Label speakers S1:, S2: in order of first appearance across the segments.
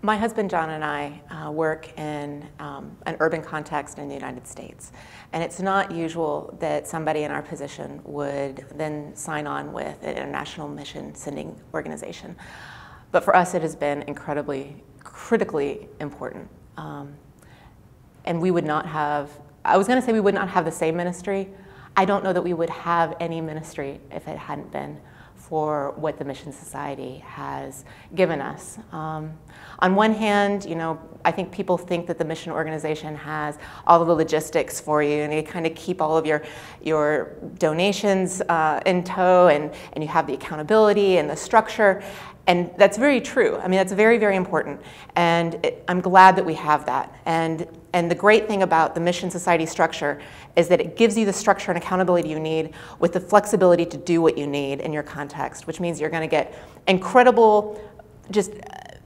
S1: My husband John and I work in an urban context in the United States, and it's not usual that somebody in our position would then sign on with an international mission sending organization. But for us, it has been incredibly, critically important. And we would not have, I was going to say we would not have the same ministry. I don't know that we would have any ministry if it hadn't been for what the Mission Society has given us. On one hand, you know, I think people think that the mission organization has all of the logistics for you, and they kind of keep all of your donations in tow, and you have the accountability and the structure. And that's very true. I mean, that's very, very important. And I'm glad that we have that. And the great thing about the Mission Society structure is that it gives you the structure and accountability you need with the flexibility to do what you need in your context, which means you're going to get incredible, just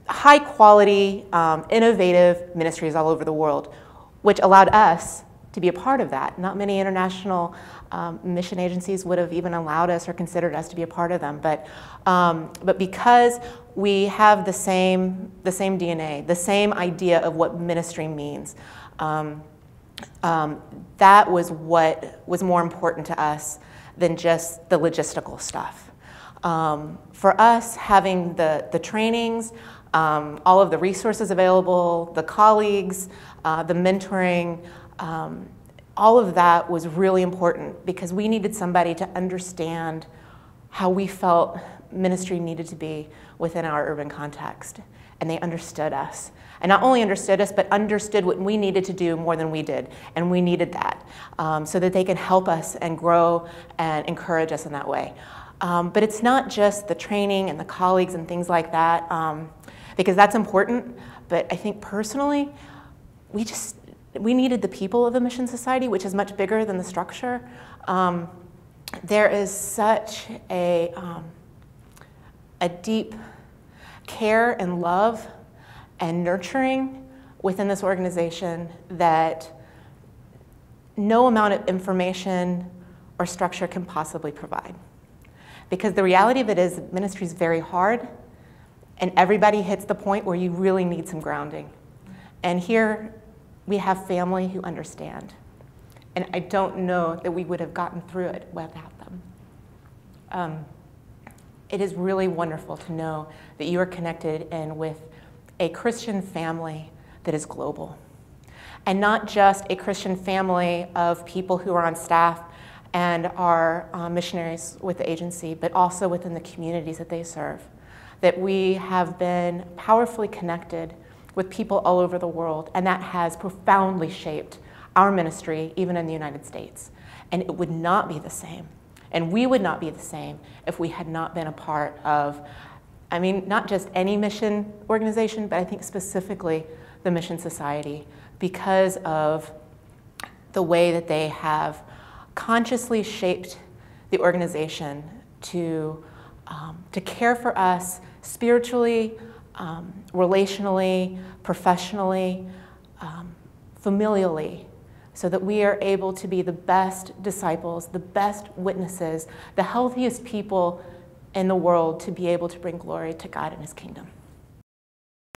S1: high quality, innovative ministries all over the world, which allowed us to be a part of that. Not many international mission agencies would have even allowed us or considered us to be a part of them. But because we have the same DNA, the same idea of what ministry means, that was what was more important to us than just the logistical stuff. For us, having the trainings, all of the resources available, the colleagues, the mentoring, all of that was really important because we needed somebody to understand how we felt ministry needed to be within our urban context. And they understood us. And not only understood us, but understood what we needed to do more than we did. And we needed that so that they can help us and grow and encourage us in that way. But it's not just the training and the colleagues and things like that, because that's important. But I think personally, we needed the people of the Mission Society, which is much bigger than the structure. There is such a deep care and love and nurturing within this organization that no amount of information or structure can possibly provide. Because the reality of it is ministry is very hard, and everybody hits the point where you really need some grounding. And here, we have family who understand. And I don't know that we would have gotten through it without them. It is really wonderful to know that you are connected in with a Christian family that is global. And not just a Christian family of people who are on staff and are missionaries with the agency, but also within the communities that they serve. That we have been powerfully connected with people all over the world, and that has profoundly shaped our ministry, even in the United States. And it would not be the same, and we would not be the same if we had not been a part of, I mean, not just any mission organization, but I think specifically the Mission Society, because of the way that they have consciously shaped the organization to care for us spiritually, relationally, professionally, familially, so that we are able to be the best disciples, the best witnesses, the healthiest people in the world to be able to bring glory to God and His kingdom.